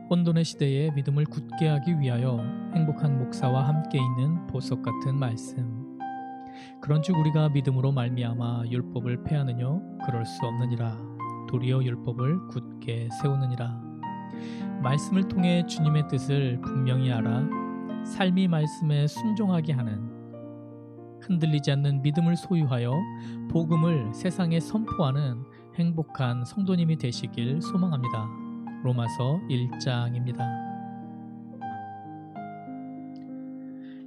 혼돈의 시대에 믿음을 굳게 하기 위하여 행복한 목사와 함께 있는 보석 같은 말씀. 그런즉 우리가 믿음으로 말미암아 율법을 폐하느뇨 그럴 수 없느니라. 도리어 율법을 굳게 세우느니라. 말씀을 통해 주님의 뜻을 분명히 알아 삶이 말씀에 순종하게 하는 흔들리지 않는 믿음을 소유하여 복음을 세상에 선포하는 행복한 성도님이 되시길 소망합니다. 로마서 1장입니다.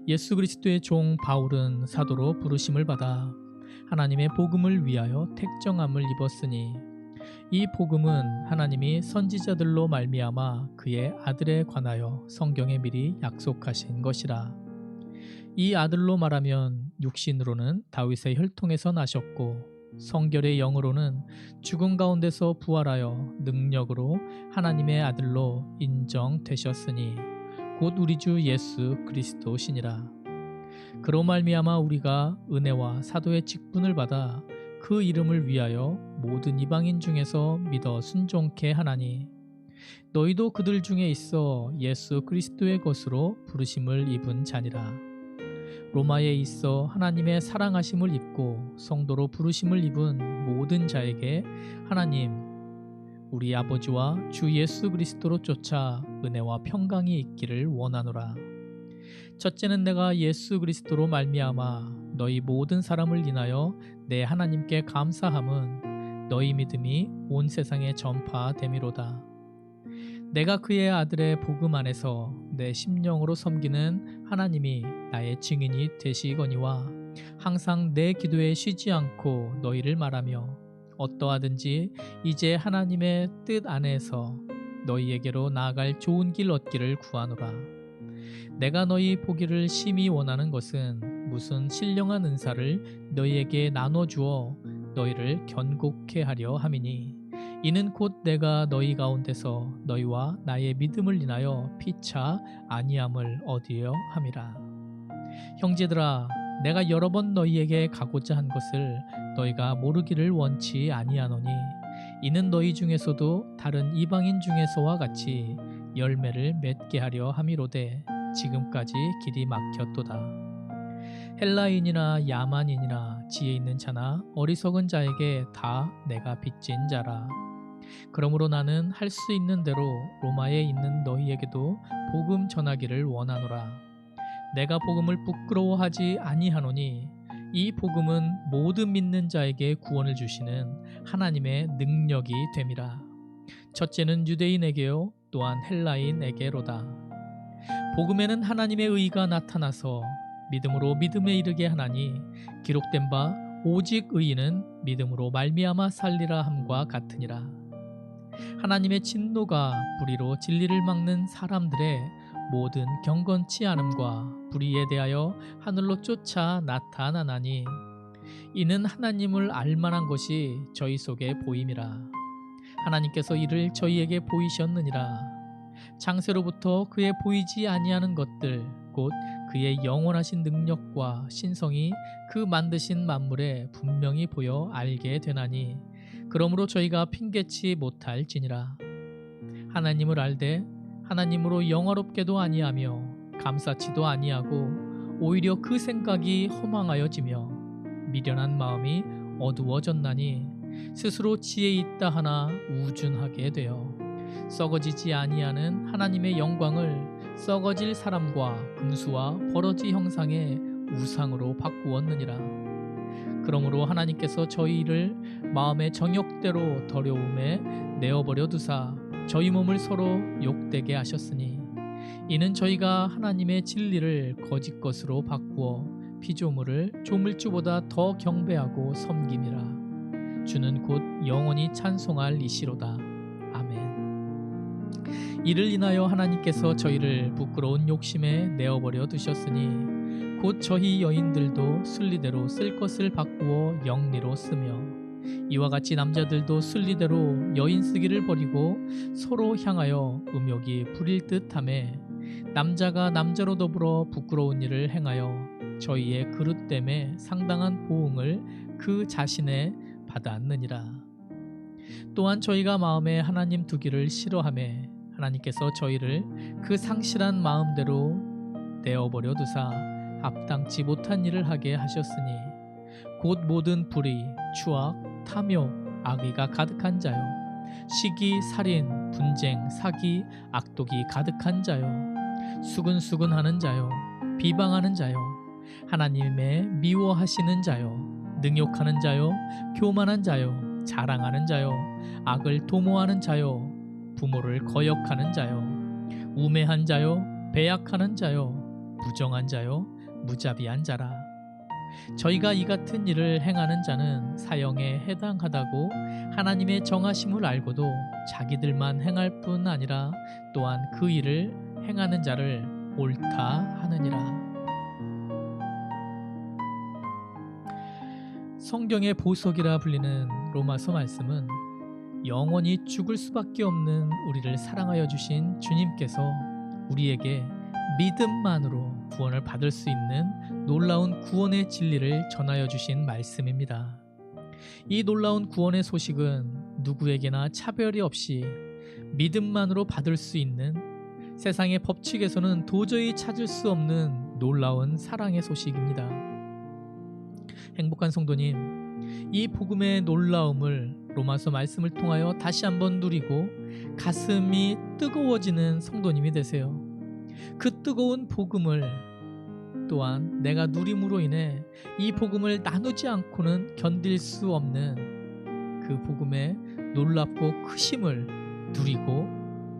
예수 그리스도의 종 바울은 사도로 부르심을 받아 하나님의 복음을 위하여 택정함을 입었으니 이 복음은 하나님이 선지자들로 말미암아 그의 아들에 관하여 성경에 미리 약속하신 것이라. 이 아들로 말하면 육신으로는 다윗의 혈통에서 나셨고 성결의 영으로는 죽음 가운데서 부활하여 능력으로 하나님의 아들로 인정되셨으니 곧 우리 주 예수 그리스도시니라. 그로 말미암아 우리가 은혜와 사도의 직분을 받아 그 이름을 위하여 모든 이방인 중에서 믿어 순종케 하나니 너희도 그들 중에 있어 예수 그리스도의 것으로 부르심을 입은 자니라. 로마에 있어 하나님의 사랑하심을 입고 성도로 부르심을 입은 모든 자에게 하나님 우리 아버지와 주 예수 그리스도로 쫓아 은혜와 평강이 있기를 원하노라. 첫째는 내가 예수 그리스도로 말미암아 너희 모든 사람을 인하여 내 하나님께 감사함은 너희 믿음이 온 세상에 전파됨이로다. 내가 그의 아들의 복음 안에서 내 심령으로 섬기는 하나님이 나의 증인이 되시거니와 항상 내 기도에 쉬지 않고 너희를 말하며 어떠하든지 이제 하나님의 뜻 안에서 너희에게로 나아갈 좋은 길 얻기를 구하노라. 내가 너희 보기를 심히 원하는 것은 무슨 신령한 은사를 너희에게 나눠주어 너희를 견고케 하려 함이니 이는 곧 내가 너희 가운데서 너희와 나의 믿음을 인하여 피차 아니함을 얻으려 함이라. 형제들아, 내가 여러 번 너희에게 가고자 한 것을 너희가 모르기를 원치 아니하노니 이는 너희 중에서도 다른 이방인 중에서와 같이 열매를 맺게 하려 함이로되 지금까지 길이 막혔도다. 헬라인이나 야만인이나 지혜 있는 자나 어리석은 자에게 다 내가 빚진 자라. 그러므로 나는 할 수 있는 대로 로마에 있는 너희에게도 복음 전하기를 원하노라. 내가 복음을 부끄러워하지 아니하노니 이 복음은 모든 믿는 자에게 구원을 주시는 하나님의 능력이 됨이라. 첫째는 유대인에게요 또한 헬라인에게로다. 복음에는 하나님의 의가 나타나서 믿음으로 믿음에 이르게 하나니 기록된 바 오직 의인은 믿음으로 말미암아 살리라 함과 같으니라. 하나님의 진노가 불의로 진리를 막는 사람들의 모든 경건치 않음과 불의에 대하여 하늘로 쫓아 나타나나니 이는 하나님을 알만한 것이 저희 속에 보임이라. 하나님께서 이를 저희에게 보이셨느니라. 창세로부터 그의 보이지 아니하는 것들 곧 그의 영원하신 능력과 신성이 그 만드신 만물에 분명히 보여 알게 되나니 그러므로 저희가 핑계치 못할지니라. 하나님을 알되 하나님으로 영화롭게도 아니하며 감사치도 아니하고 오히려 그 생각이 허망하여지며 미련한 마음이 어두워졌나니 스스로 지혜 있다 하나 우준하게 되어 썩어지지 아니하는 하나님의 영광을 썩어질 사람과 금수와 버러지 형상의 우상으로 바꾸었느니라. 그러므로 하나님께서 저희를 마음의 정욕대로 더러움에 내어버려 두사 저희 몸을 서로 욕되게 하셨으니 이는 저희가 하나님의 진리를 거짓 것으로 바꾸어 피조물을 조물주보다 더 경배하고 섬김이라. 주는 곧 영원히 찬송할 이시로다. 아멘. 이를 인하여 하나님께서 저희를 부끄러운 욕심에 내어버려 두셨으니 곧 저희 여인들도 순리대로 쓸 것을 바꾸어 영리로 쓰며 이와 같이 남자들도 순리대로 여인 쓰기를 버리고 서로 향하여 음욕이 부릴 듯하며 남자가 남자로 더불어 부끄러운 일을 행하여 저희의 그릇됨에 상당한 보응을 그 자신에 받았느니라. 또한 저희가 마음에 하나님 두기를 싫어하며 하나님께서 저희를 그 상실한 마음대로 내어버려 두사 합당치 못한 일을 하게 하셨으니 곧 모든 불의, 추악, 탐욕, 악의가 가득한 자요 시기, 살인, 분쟁, 사기, 악독이 가득한 자요 수근수근하는 자요 비방하는 자요 하나님의 미워하시는 자요 능욕하는 자요 교만한 자요 자랑하는 자요 악을 도모하는 자요 부모를 거역하는 자요 우매한 자요 배약하는 자요 부정한 자요 무자비한 자라. 저희가 이 같은 일을 행하는 자는 사형에 해당하다고 하나님의 정하심을 알고도 자기들만 행할 뿐 아니라 또한 그 일을 행하는 자를 옳다 하느니라. 성경의 보석이라 불리는 로마서 말씀은 영원히 죽을 수밖에 없는 우리를 사랑하여 주신 주님께서 우리에게 믿음만으로 구원을 받을 수 있는 놀라운 구원의 진리를 전하여 주신 말씀입니다. 이 놀라운 구원의 소식은 누구에게나 차별이 없이 믿음만으로 받을 수 있는 세상의 법칙에서는 도저히 찾을 수 없는 놀라운 사랑의 소식입니다. 행복한 성도님, 이 복음의 놀라움을 로마서 말씀을 통하여 다시 한번 누리고 가슴이 뜨거워지는 성도님이 되세요. 그 뜨거운 복음을 또한 내가 누림으로 인해 이 복음을 나누지 않고는 견딜 수 없는 그 복음의 놀랍고 크심을 누리고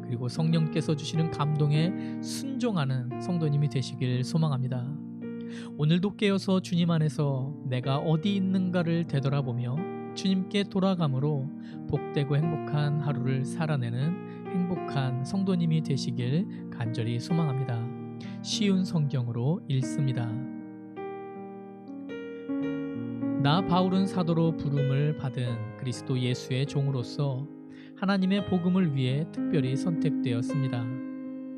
그리고 성령께서 주시는 감동에 순종하는 성도님이 되시길 소망합니다. 오늘도 깨어서 주님 안에서 내가 어디 있는가를 되돌아보며 주님께 돌아감으로 복되고 행복한 하루를 살아내는 행복한 성도님이 되시길 간절히 소망합니다. 쉬운 성경으로 읽습니다. 나 바울은 사도로 부름을 받은 그리스도 예수의 종으로서 하나님의 복음을 위해 특별히 선택되었습니다.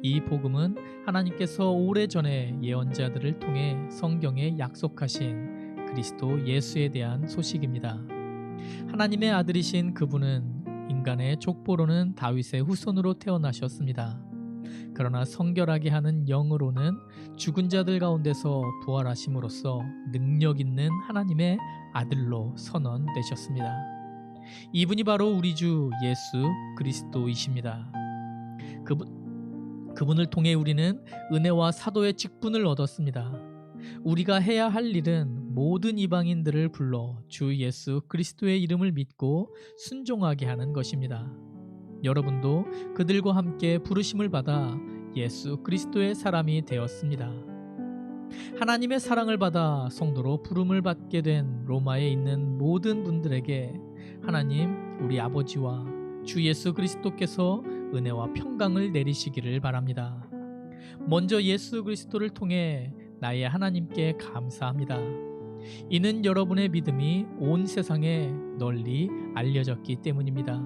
이 복음은 하나님께서 오래전에 예언자들을 통해 성경에 약속하신 그리스도 예수에 대한 소식입니다. 하나님의 아들이신 그분은 인간의 족보로는 다윗의 후손으로 태어나셨습니다. 그러나 성결하게 하는 영으로는 죽은 자들 가운데서 부활하심으로써 능력 있는 하나님의 아들로 선언되셨습니다. 이분이 바로 우리 주 예수 그리스도이십니다. 그분을 통해 우리는 은혜와 사도의 직분을 얻었습니다. 우리가 해야 할 일은 모든 이방인들을 불러 주 예수 그리스도의 이름을 믿고 순종하게 하는 것입니다. 여러분도 그들과 함께 부르심을 받아 예수 그리스도의 사람이 되었습니다. 하나님의 사랑을 받아 성도로 부름을 받게 된 로마에 있는 모든 분들에게 하나님 우리 아버지와 주 예수 그리스도께서 은혜와 평강을 내리시기를 바랍니다. 먼저 예수 그리스도를 통해 나의 하나님께 감사합니다. 이는 여러분의 믿음이 온 세상에 널리 알려졌기 때문입니다.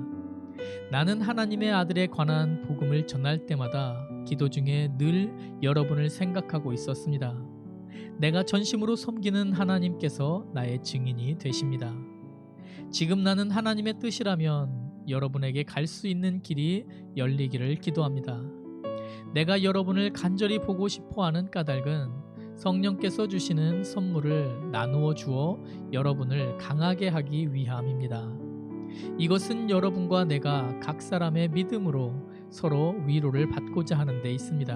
나는 하나님의 아들에 관한 복음을 전할 때마다 기도 중에 늘 여러분을 생각하고 있었습니다. 내가 전심으로 섬기는 하나님께서 나의 증인이 되십니다. 지금 나는 하나님의 뜻이라면 여러분에게 갈 수 있는 길이 열리기를 기도합니다. 내가 여러분을 간절히 보고 싶어하는 까닭은 성령께서 주시는 선물을 나누어 주어 여러분을 강하게 하기 위함입니다. 이것은 여러분과 내가 각 사람의 믿음으로 서로 위로를 받고자 하는 데 있습니다.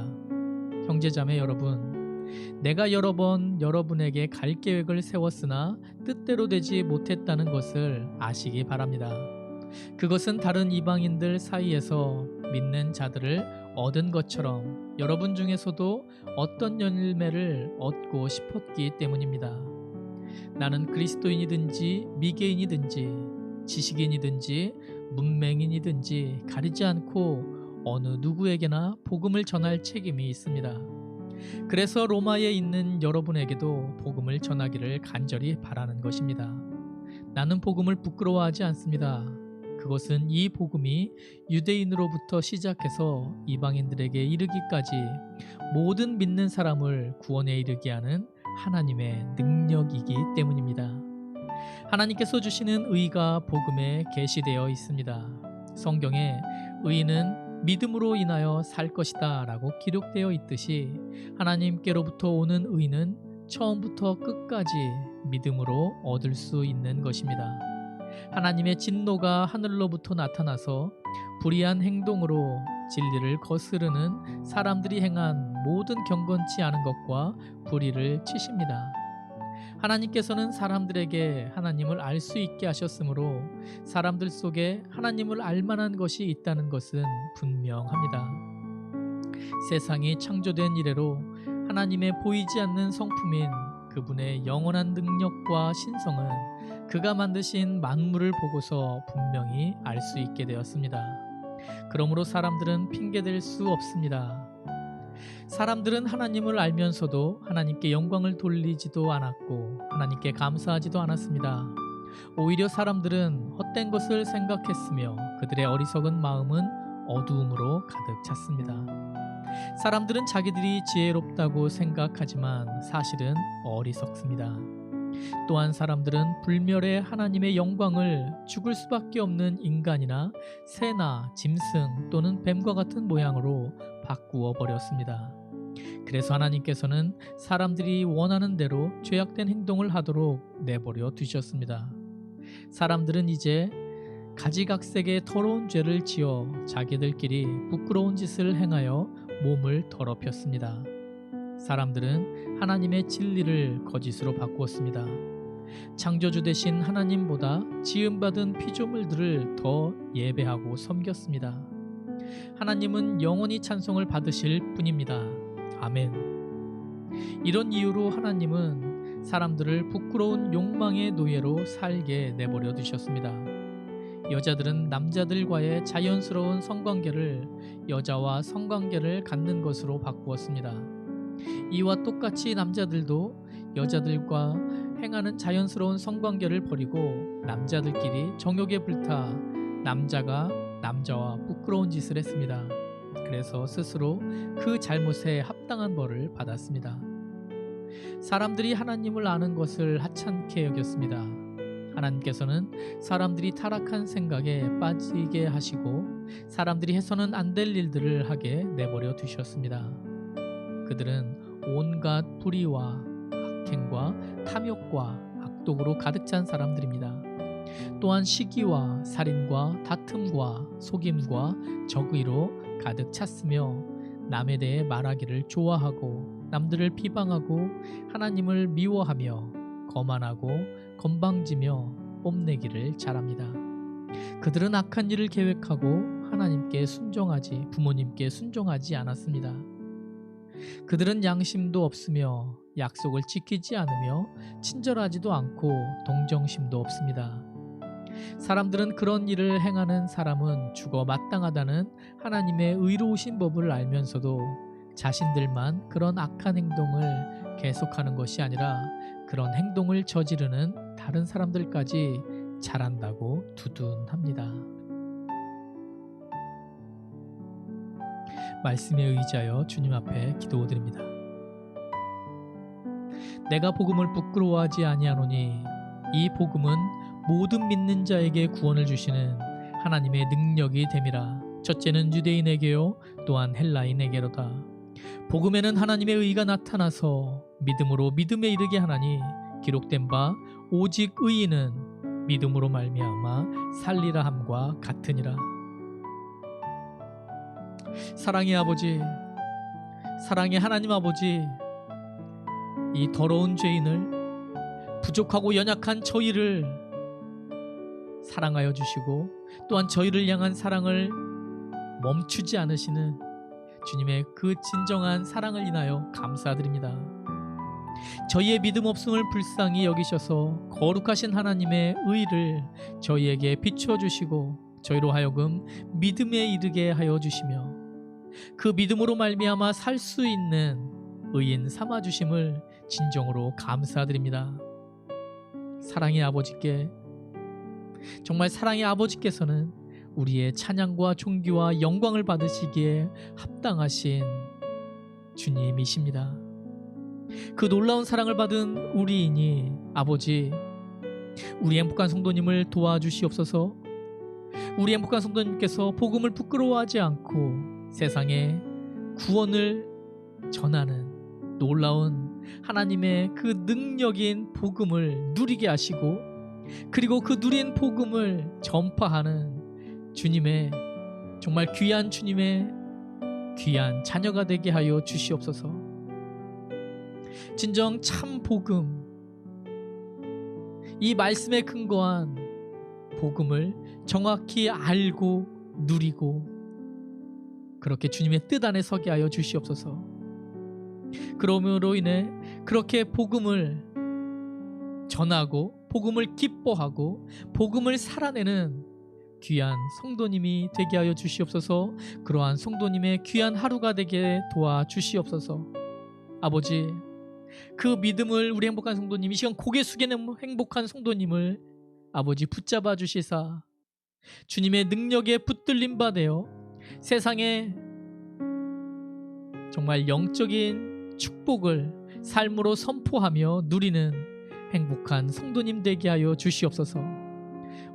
형제자매 여러분, 내가 여러 번 여러분에게 갈 계획을 세웠으나 뜻대로 되지 못했다는 것을 아시기 바랍니다. 그것은 다른 이방인들 사이에서 믿는 자들을 얻은 것처럼 여러분 중에서도 어떤 열매를 얻고 싶었기 때문입니다. 나는 그리스도인이든지 미개인이든지 지식인이든지 문맹인이든지 가리지 않고 어느 누구에게나 복음을 전할 책임이 있습니다. 그래서 로마에 있는 여러분에게도 복음을 전하기를 간절히 바라는 것입니다. 나는 복음을 부끄러워하지 않습니다. 그것은 이 복음이 유대인으로부터 시작해서 이방인들에게 이르기까지 모든 믿는 사람을 구원에 이르게 하는 하나님의 능력이기 때문입니다. 하나님께서 주시는 의가 복음에 계시되어 있습니다. 성경에 의인은 믿음으로 인하여 살 것이다 라고 기록되어 있듯이 하나님께로부터 오는 의는 처음부터 끝까지 믿음으로 얻을 수 있는 것입니다. 하나님의 진노가 하늘로부터 나타나서 불의한 행동으로 진리를 거스르는 사람들이 행한 모든 경건치 않은 것과 불의를 치십니다. 하나님께서는 사람들에게 하나님을 알 수 있게 하셨으므로 사람들 속에 하나님을 알 만한 것이 있다는 것은 분명합니다. 세상이 창조된 이래로 하나님의 보이지 않는 성품인 그분의 영원한 능력과 신성은 그가 만드신 만물을 보고서 분명히 알 수 있게 되었습니다. 그러므로 사람들은 핑계댈 수 없습니다. 사람들은 하나님을 알면서도 하나님께 영광을 돌리지도 않았고 하나님께 감사하지도 않았습니다. 오히려 사람들은 헛된 것을 생각했으며 그들의 어리석은 마음은 어두움으로 가득 찼습니다. 사람들은 자기들이 지혜롭다고 생각하지만 사실은 어리석습니다. 또한 사람들은 불멸의 하나님의 영광을 죽을 수밖에 없는 인간이나 새나 짐승 또는 뱀과 같은 모양으로 바꾸어 버렸습니다. 그래서 하나님께서는 사람들이 원하는 대로 죄악된 행동을 하도록 내버려 두셨습니다. 사람들은 이제 가지각색의 더러운 죄를 지어 자기들끼리 부끄러운 짓을 행하여 몸을 더럽혔습니다. 사람들은 하나님의 진리를 거짓으로 바꾸었습니다. 창조주 되신 하나님보다 지음받은 피조물들을 더 예배하고 섬겼습니다. 하나님은 영원히 찬송을 받으실 분입니다. 아멘. 이런 이유로 하나님은 사람들을 부끄러운 욕망의 노예로 살게 내버려 두셨습니다. 여자들은 남자들과의 자연스러운 성관계를 여자와 성관계를 갖는 것으로 바꾸었습니다. 이와 똑같이 남자들도 여자들과 행하는 자연스러운 성관계를 버리고 남자들끼리 정욕에 불타 남자가 남자와 부끄러운 짓을 했습니다. 그래서 스스로 그 잘못에 합당한 벌을 받았습니다. 사람들이 하나님을 아는 것을 하찮게 여겼습니다. 하나님께서는 사람들이 타락한 생각에 빠지게 하시고 사람들이 해서는 안 될 일들을 하게 내버려 두셨습니다. 그들은 온갖 불의와 악행과 탐욕과 악독으로 가득 찬 사람들입니다. 또한 시기와 살인과 다툼과 속임과 적의로 가득 찼으며 남에 대해 말하기를 좋아하고 남들을 비방하고 하나님을 미워하며 거만하고 건방지며 뽐내기를 잘합니다. 그들은 악한 일을 계획하고 하나님께 순종하지 부모님께 순종하지 않았습니다. 그들은 양심도 없으며 약속을 지키지 않으며 친절하지도 않고 동정심도 없습니다. 사람들은 그런 일을 행하는 사람은 죽어 마땅하다는 하나님의 의로우신 법을 알면서도 자신들만 그런 악한 행동을 계속하는 것이 아니라 그런 행동을 저지르는 다른 사람들까지 잘한다고 두둔합니다. 말씀에 의지하여 주님 앞에 기도드립니다. 내가 복음을 부끄러워하지 아니하노니 이 복음은 모든 믿는 자에게 구원을 주시는 하나님의 능력이 됨이라. 첫째는 유대인에게요 또한 헬라인에게로다. 복음에는 하나님의 의가 나타나서 믿음으로 믿음에 이르게 하나니 기록된 바 오직 의인은 믿음으로 말미암아 살리라 함과 같으니라. 사랑의 아버지, 사랑의 하나님 아버지, 이 더러운 죄인을 부족하고 연약한 저희를 사랑하여 주시고 또한 저희를 향한 사랑을 멈추지 않으시는 주님의 그 진정한 사랑을 인하여 감사드립니다. 저희의 믿음 없음을 불쌍히 여기셔서 거룩하신 하나님의 의를 저희에게 비춰주시고 저희로 하여금 믿음에 이르게 하여 주시며 그 믿음으로 말미암아 살 수 있는 의인 삼아주심을 진정으로 감사드립니다. 사랑의 아버지께, 정말 사랑의 아버지께서는 우리의 찬양과 존귀와 영광을 받으시기에 합당하신 주님이십니다. 그 놀라운 사랑을 받은 우리이니 아버지, 우리 행복한 성도님을 도와주시옵소서. 우리 행복한 성도님께서 복음을 부끄러워하지 않고 세상에 구원을 전하는 놀라운 하나님의 그 능력인 복음을 누리게 하시고, 그리고 그 누린 복음을 전파하는 주님의, 정말 귀한 주님의 귀한 자녀가 되게 하여 주시옵소서. 진정 참 복음, 이 말씀에 근거한 복음을 정확히 알고 누리고 그렇게 주님의 뜻 안에 서게 하여 주시옵소서. 그러므로 인해 그렇게 복음을 전하고 복음을 기뻐하고 복음을 살아내는 귀한 성도님이 되게 하여 주시옵소서. 그러한 성도님의 귀한 하루가 되게 도와 주시옵소서. 아버지, 그 믿음을 우리 행복한 성도님이, 이 시간 고개 숙이는 행복한 성도님을 아버지 붙잡아 주시사 주님의 능력에 붙들림 받으여 세상에 정말 영적인 축복을 삶으로 선포하며 누리는 행복한 성도님 되게 하여 주시옵소서.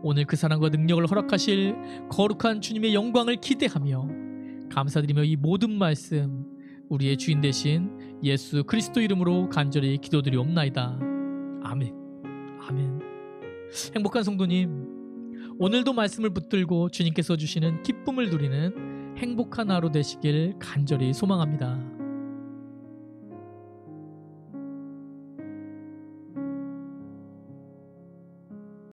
오늘 그 사랑과 능력을 허락하실 거룩한 주님의 영광을 기대하며 감사드리며 이 모든 말씀 우리의 주인 되신 예수 그리스도 이름으로 간절히 기도드리옵나이다. 아멘. 아멘. 행복한 성도님, 오늘도 말씀을 붙들고 주님께서 주시는 기쁨을 누리는 행복한 하루 되시길 간절히 소망합니다.